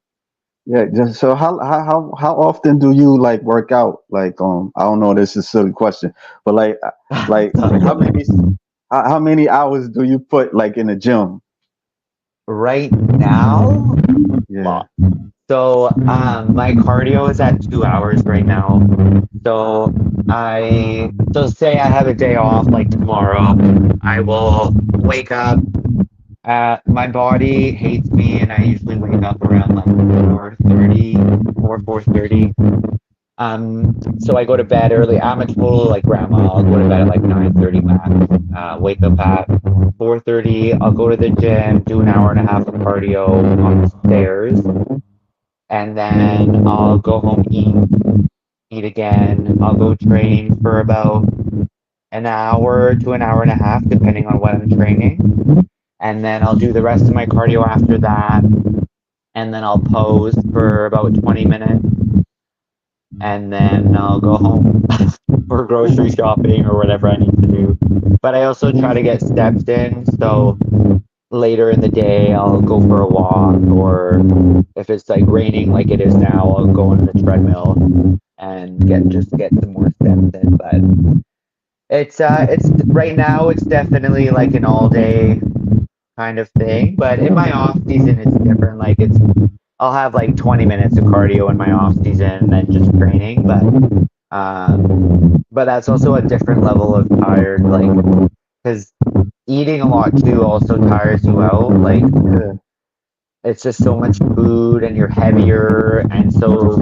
yeah. Just so how often do you like work out? Like I don't know, this is a silly question, but like how many hours do you put like in the gym? Right now, a Yeah. lot. So my cardio is at 2 hours right now. So say I have a day off like tomorrow, I will wake up. My body hates me, and I usually wake up around like 4:30 or 4:30. So I go to bed early. I'm a total like grandma. I'll go to bed at like 9:30 max. Wake up at 4:30. I'll go to the gym, do an hour and a half of cardio on the stairs, and then I'll go home, eat again. I'll go train for about an hour to an hour and a half, depending on what I'm training. And then I'll do the rest of my cardio after that. And then I'll pose for about 20 minutes. And then I'll go home for grocery shopping or whatever I need to do. But I also try to get steps in. So later in the day, I'll go for a walk. Or if it's like raining like it is now, I'll go on the treadmill and get some more steps in. But it's right now it's definitely like an all day kind of thing. But in my off season, it's different. Like I'll have like 20 minutes of cardio in my off season and then just training. But that's also a different level of tired. Like because eating a lot too also tires you out. Like it's just so much food and you're heavier, and so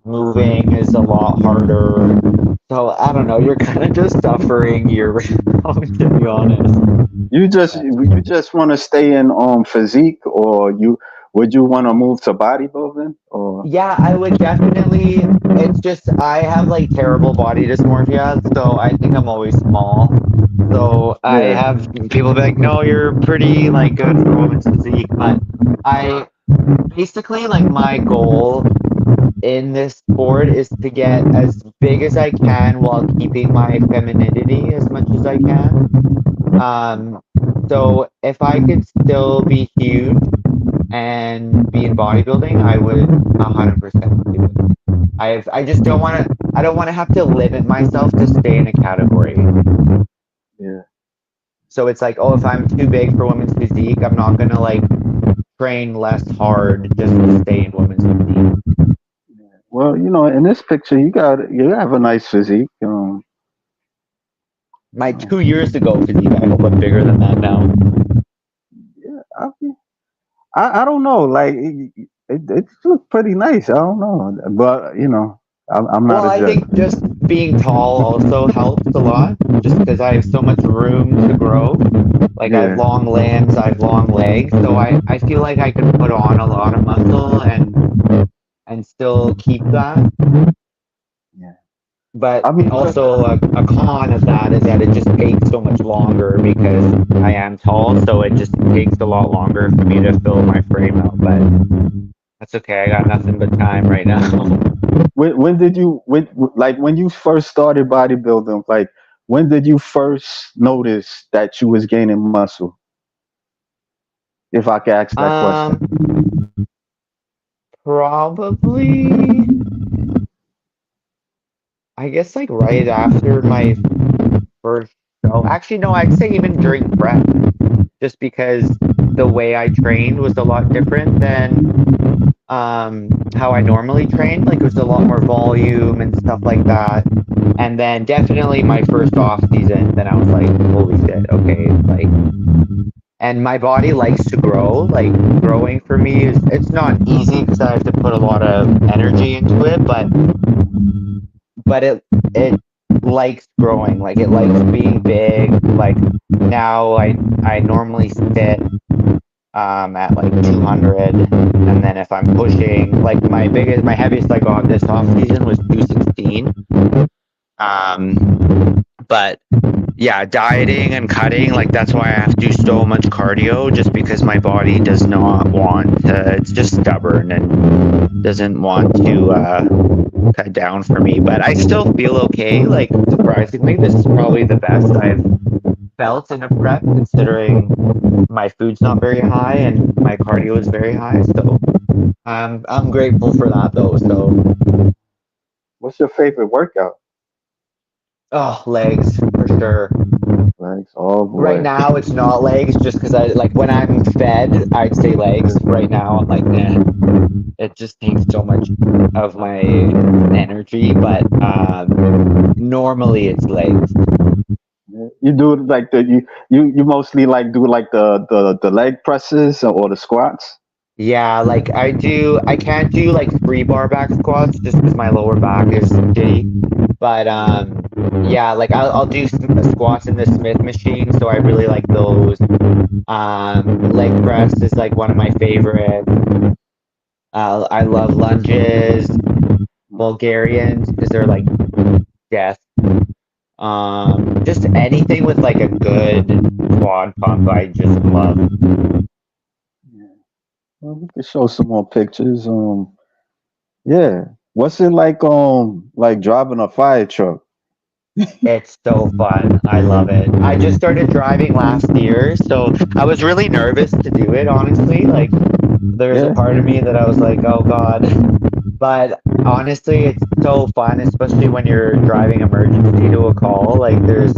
moving is a lot harder. So I don't know, you're kind of just suffering year round, to be honest. You just want to stay in physique, or would you want to move to bodybuilding, or Yeah, I would definitely. It's just I have like terrible body dysmorphia, so I think I'm always small. So I yeah, have people be like, "No, you're pretty like good for women's physique," but I basically like my goal in this sport is to get as big as I can while keeping my femininity as much as I can. Um, so if I could still be huge and be in bodybuilding, I would 100% do it. I just don't want to. I don't want to have to limit myself to stay in a category. yeah. So it's like, oh, if I'm too big for women's physique, I'm not gonna like train less hard just to stay in women's physique. Well, in this picture, you have a nice physique. My 2 years ago physique, I hope I'm bigger than that now. Yeah, I don't know. Like it looks pretty nice. I don't know, but I'm not Well, a I judge. think just being tall also helps a lot, just because I have so much room to grow. Like I have Yeah, long limbs, I have long legs, so I feel like I can put on a lot of muscle and still keep that. yeah. But I mean, also a con of that is that it just takes so much longer because I am tall, so it just takes a lot longer for me to fill my frame out. But that's okay. I got nothing but time right now. when did you when you first started bodybuilding? Like, when did you first notice that you was gaining muscle? If I could ask that question. Um, Probably, I guess like right after my first show. Actually, no, I'd say even during prep, just because the way I trained was a lot different than how I normally trained. Like it was a lot more volume and stuff like that. And then definitely my first off season, then I was like, holy shit, okay, like and my body likes to grow. Like growing for me is it's not easy because I have to put a lot of energy into it, but it likes growing. Like it likes being big. Like now I normally sit at like 200, and then if I'm pushing like my heaviest I got this off season was 216. But yeah, dieting and cutting, like that's why I have to do so much cardio, just because my body does not want to, it's just stubborn and doesn't want to cut down for me. But I still feel okay. Like surprisingly, this is probably the best I've felt in a prep, considering my food's not very high and my cardio is very high. So I'm grateful for that though. So What's your favorite workout? oh, legs for sure. Legs. Oh Right boy. now, it's not legs, just because I like when I'm fed, I'd say legs. Right now, I'm like, nah, it just takes so much of my energy. But normally, it's legs. You do like you mostly like do like the leg presses or the squats. Yeah, like I can't do like free bar back squats just because my lower back is shitty. But yeah, like I'll do squats in the Smith machine, so I really like those. Leg press is like one of my favorite. I love lunges, Bulgarians because they're like death. Just anything with like a good quad pump, I just love. Yeah. Well, we can show some more pictures. Yeah. What's it like driving a fire truck? It's so fun. I love it. I just started driving last year, so I was really nervous to do it, honestly. Like, there's a Yeah. part of me that I was like, oh God. But honestly, it's so fun, especially when you're driving emergency to a call. Like, there's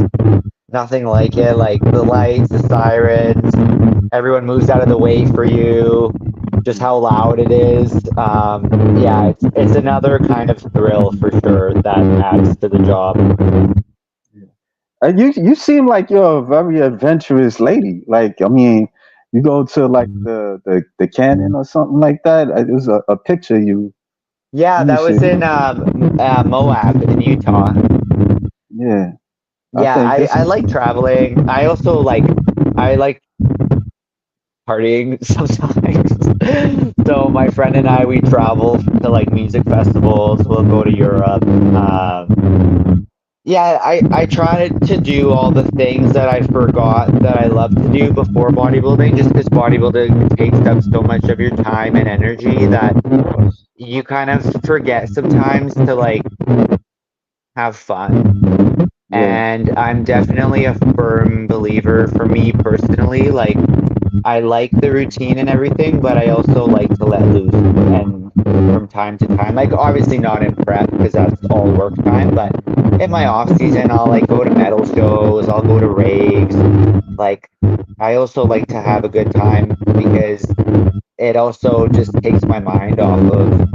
nothing like it. Like, the lights, the sirens, everyone moves out of the way for you, just how loud it is. Yeah, it's another kind of thrill for sure that adds to the job. And you seem like you're a very adventurous lady. Like, I mean, you go to like the canyon or something like that. There's a picture you. Yeah, Let me that see. was in Moab in Utah. Yeah, I Yeah, think this I is. like traveling. I like partying sometimes. So my friend and I, we travel to like music festivals. We'll go to Europe. Yeah, I try to do all the things that I forgot that I love to do before bodybuilding, just because bodybuilding takes up so much of your time and energy that you kind of forget sometimes to like have fun. Yeah, And I'm definitely a firm believer for me personally. Like, I like the routine and everything, but I also like to let loose and from time to time. Like, obviously not in prep because that's all work time, but in my off season, I'll like go to metal shows, I'll go to raves. Like, I also like to have a good time because it also just takes my mind off of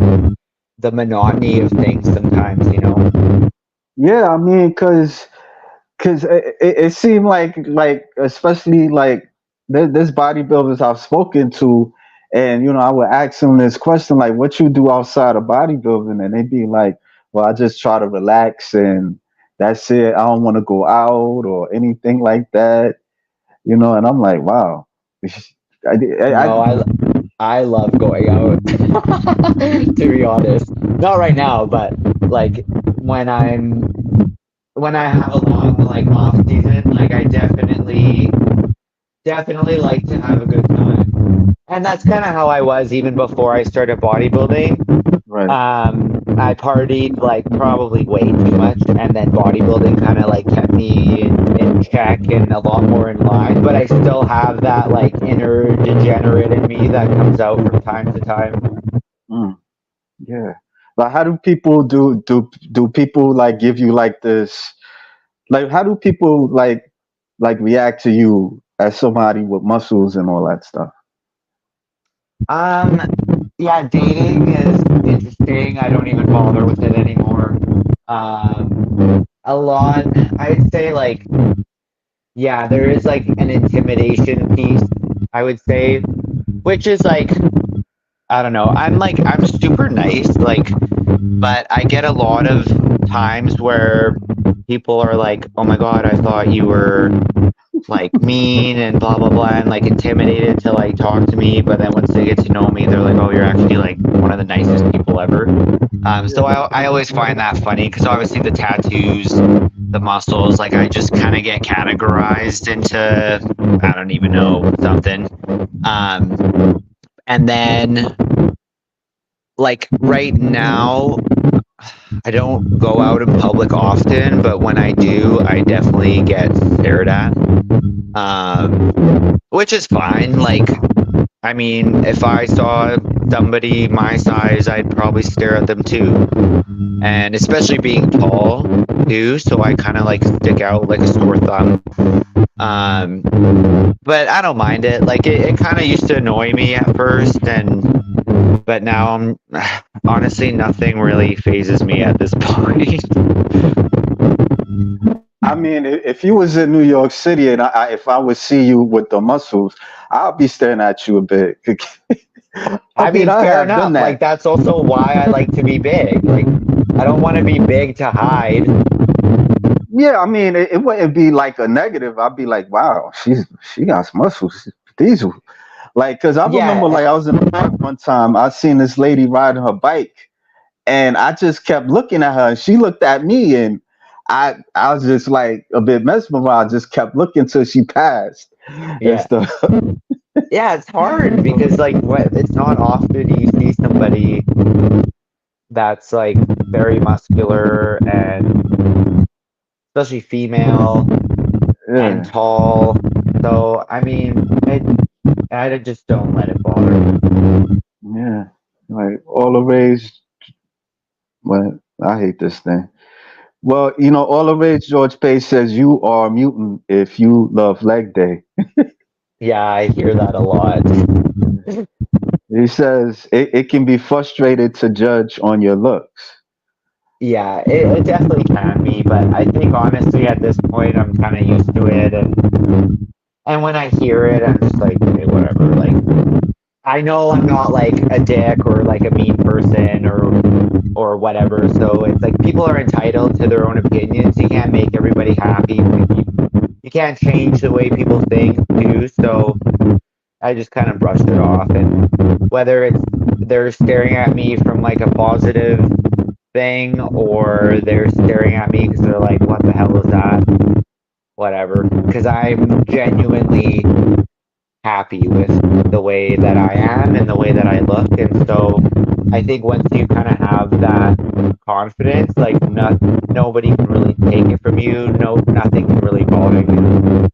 the monotony of things sometimes, you know? yeah. I mean, cause it seemed like especially like there's bodybuilders I've spoken to, and I would ask them this question like, "What you do outside of bodybuilding?" And they'd be like, "Well, I just try to relax and that's it. I don't want to go out or anything like that." And I'm like, "Wow." I No, I love going out, to be honest. Not right now, but like when when I have a long like off season, like I definitely like to have a good time. And that's kind of how I was even before I started bodybuilding. right. I partied like probably way too much, and then bodybuilding kind of like kept me in check and a lot more in line. But I still have that like inner degenerate in me that comes out from time to time. Mm, yeah. Like, how do people do people like give you like this? Like, how do people like react to you as somebody with muscles and all that stuff? Um, yeah, dating is interesting. I don't even bother with it anymore. A lot, I'd say like, yeah, there is like an intimidation piece, I would say, which is like, I don't know. I'm super nice, like, but I get a lot of times where people are like, "Oh my God, I thought you were like mean and blah blah blah," and like intimidated to like talk to me. But then once they get to know me, they're like, "Oh, you're actually like one of the nicest people ever." So I always find that funny because obviously the tattoos, the muscles, like I just kind of get categorized into I don't even know something. And then like right now, I don't go out in public often, but when I do, I definitely get stared at, which is fine. Like I mean, if I saw somebody my size, I'd probably stare at them too. And especially being tall too, so I kind of like stick out like a sore thumb. Um, but I don't mind it. Like it kind of used to annoy me at first, and but now I'm honestly nothing really phases me at this point. I mean, if you was in New York City and if I would see you with the muscles, I'll be staring at you a bit. I I mean, mean, I fair have done enough. Like that. that's also why I like to be big. Like I don't want to be big to hide. Yeah, I mean, it wouldn't be like a negative. I'd be like, wow, she got muscles. These like, cause I remember Yeah, like I was in the park one time. I seen this lady riding her bike, and I just kept looking at her, and she looked at me, and I was just like a bit mesmerized. Just kept looking till she passed and yeah. stuff. Yeah, it's hard because like what it's not often you see somebody that's like very muscular and especially female and Yeah, tall. So I mean, I just don't let it bother me. yeah. Like all the rage, but I hate this thing. Well, all the rage. George Page says you are a mutant if you love leg day. Yeah, I hear that a lot. He says it can be frustrated to judge on your looks. Yeah, it definitely can be, but I think honestly at this point I'm kind of used to it, and when I hear it, I'm just like, okay, whatever. Like I know I'm not like a dick or like a mean person or whatever. So it's like people are entitled to their own opinions. You can't make everybody happy. You can't change the way people think too. So I just kind of brushed it off. And whether it's they're staring at me from like a positive thing or they're staring at me because they're like, what the hell is that? Whatever. Because I'm genuinely happy with the way that I am and the way that I look. And so I think once you kind of have that confidence, like nobody can really take it from you. No, nothing can really bother you.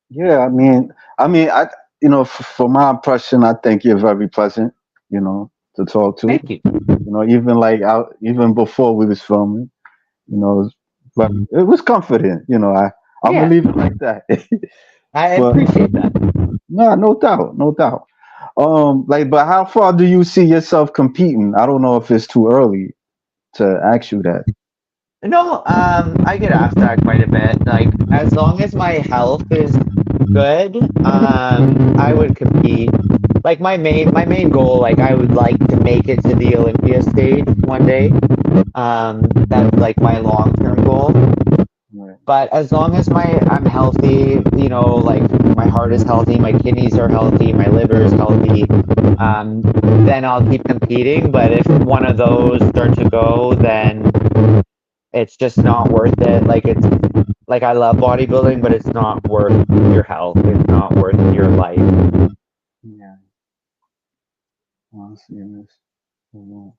Yeah, for my impression, I think you're very pleasant, to talk to. Thank you. Even like out, even before we was filming, you know, but it was comforting. I'm gonna Yeah, leave it like that. I But appreciate that. no, no doubt, no doubt. Like, but how far do you see yourself competing? I don't know if it's too early to ask you that. No, I get asked that quite a bit. Like, as long as my health is good, I would compete. Like my main goal, like I would like to make it to the Olympia stage one day. That's like my long-term goal. Right. But as long as I'm healthy, like my heart is healthy, my kidneys are healthy, my liver is healthy, then I'll keep competing. But if one of those start to go, then it's just not worth it. Like it's like I love bodybuilding, but it's not worth your health. It's not worth your life. Yeah. Well, see this. Hold on.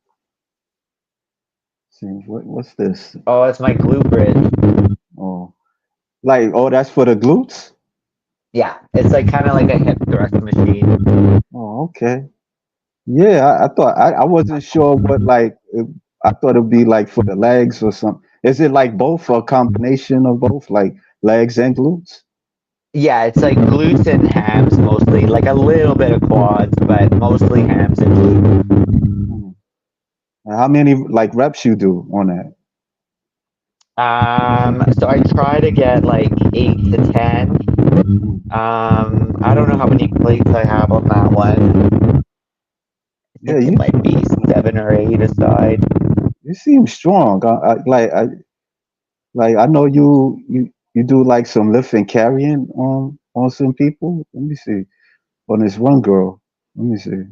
See what's this? Oh, it's my glute bridge. Oh, like that's for the glutes. Yeah, it's like kind of like a hip thrust machine. Oh, okay. Yeah, I thought I wasn't sure what I thought it'd be like for the legs or something. Is it like both or a combination of both, like legs and glutes? Yeah, it's like glutes and hams mostly, like a little bit of quads, but mostly hams and glutes. Hmm. How many like reps you do on that? So I try to get like 8 to 10. Hmm. I don't know how many plates I have on that one. I Yeah, think it might be 7 or 8 aside. you seem strong. I know you do like some lift and carrying on some people. Let me see. On this one girl. Let me see.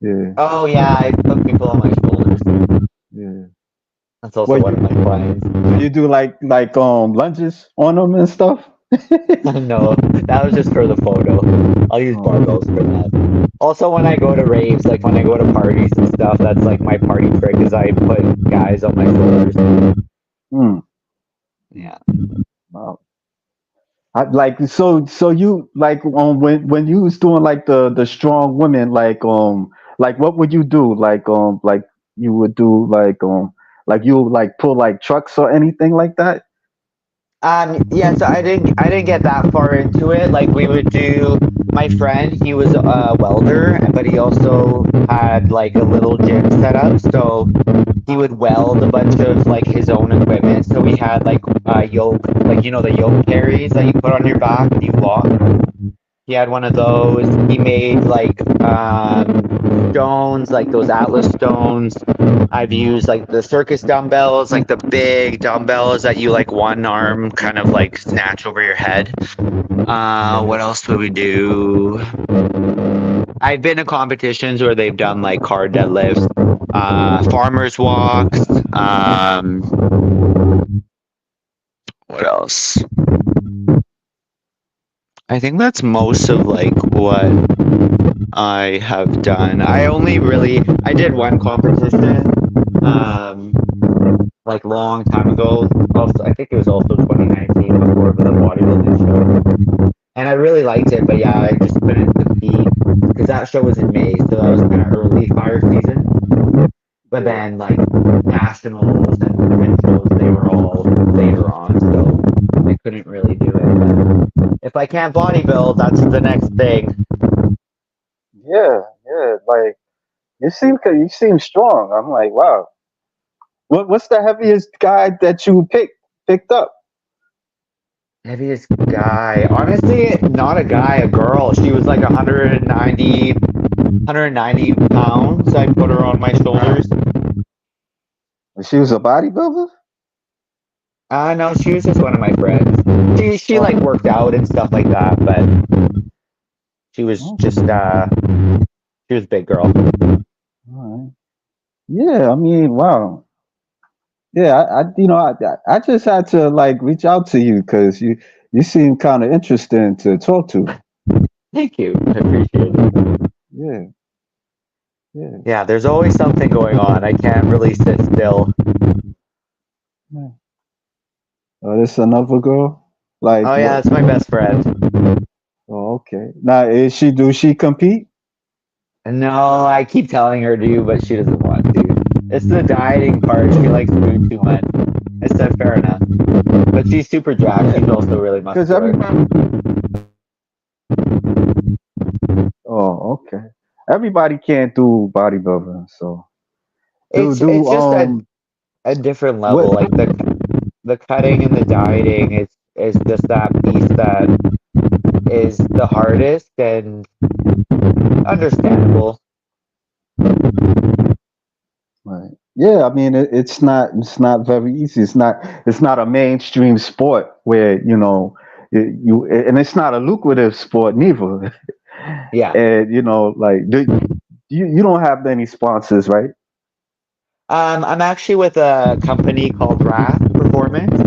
Yeah, Oh yeah, I put people on my shoulders. yeah. That's also What one of my clients. you do like lunges on them and stuff? No, that was just for the photo. I'll use Oh, barbells for that. Also, when I go to raves, like when I go to parties and stuff, that's like my party trick is I put guys on my shoulders. hmm. Yeah. Wow. like so you like when you was doing like the strong women like what would you do like you would do like you would, like pull like trucks or anything like that. Yeah, so I didn't get that far into it. Like we would do my friend, he was a welder, but he also had like a little gym set up. So he would weld a bunch of like his own equipment. So we had like yoke, like the yoke carries that you put on your back and you walk. He had one of those. He made like stones, like those Atlas stones. I've used like the circus dumbbells, like the big dumbbells that you like one arm kind of like snatch over your head. What else would we do? I've been to competitions where they've done like car deadlifts, farmers walks. What else? I think that's most of like what I have done. I did one competition, um, like long time ago. Also, I think it was also 2019 before the bodybuilding show, and I really liked it. But yeah, I just couldn't compete because that show was in May, so that was kind of early fire season. But Yeah. then like nationals and provincials, they were all later on, so I couldn't really do it. But if I can't bodybuild, that's the next thing. Yeah, like you seem strong. I'm like, wow. What's the heaviest guy that you picked up? Heaviest guy. Honestly, not a guy, a girl. She was like 190 pounds. I put her on my shoulders. She was a bodybuilder. No, she was just one of my friends. She like Oh, worked out and stuff like that, but she was just okay. she was a big girl. All right. Yeah, I mean, wow. Yeah, I just had to like reach out to you because you seem kind of interesting to talk to. Thank you. I appreciate it. Yeah, yeah, Yeah, there's always something going on. I can't really sit still. yeah. Oh, this another girl? Like Oh yeah, what? that's my best friend. Oh, okay. Now, do she compete? No, I keep telling her to, but she doesn't want to. It's the dieting part. She likes food too much. I said fair enough. But she's super jacked. Yeah, She's also really because muscular. everybody. Oh, okay. Everybody can't do bodybuilding, so do It's do just a different level. what? Like the cutting and the dieting is just that piece that is the hardest and understandable. Right. Yeah, I mean it's not very easy. It's not a mainstream sport where and it's not a lucrative sport neither. Yeah. And like you don't have any sponsors, right? I'm actually with a company called Wrath Performance.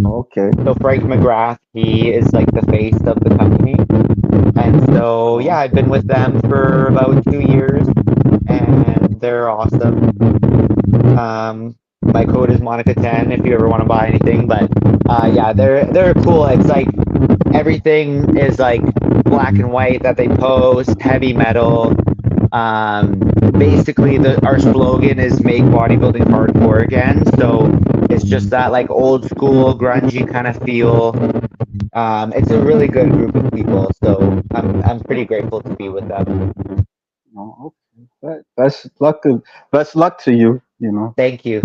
Okay. So Frank McGrath, he is like the face of the company. And so, yeah, Oh, I've been with them for about 2 years and they're awesome. My code is Monika 10 if you ever want to buy anything. But yeah, they're cool. It's like everything is like black and white that they post, heavy metal. Um, Basically, our slogan is "Make bodybuilding hardcore again." So it's just that like old school grungy kind of feel. It's a really good group of people, so I'm pretty grateful to be with them. oh, okay. Best luck to you. Thank you.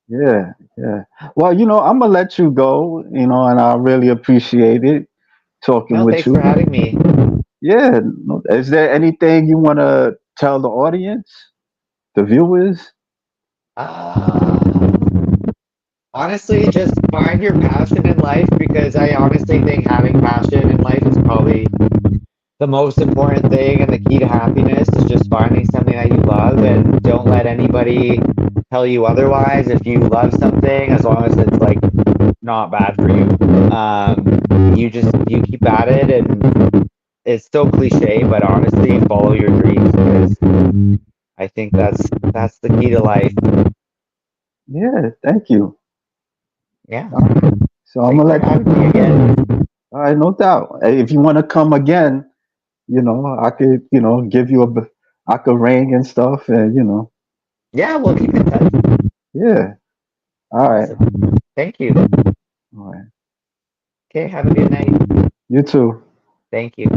Yeah, yeah. Well, I'm gonna let you go. And I really appreciate it talking No, with thanks for you. having me. Yeah. No, is there anything you want to tell the audience, the viewers? Uh, Honestly, just find your passion in life because I honestly think having passion in life is probably the most important thing and the key to happiness is just finding something that you love and don't let anybody tell you otherwise. If you love something, as long as it's like not bad for you, you keep at it and it's so cliche, but honestly, follow your dreams because I think that's the key to life. Yeah. Thank you. Yeah. All right. So I'm Thanks gonna for let you. having me again. All right, no doubt. Hey, if you want to come again, I could, give you I could ring and stuff, and Yeah, we'll keep in touch. yeah. All right. Awesome. Thank you. All right. Okay, have a good night. You too. Thank you.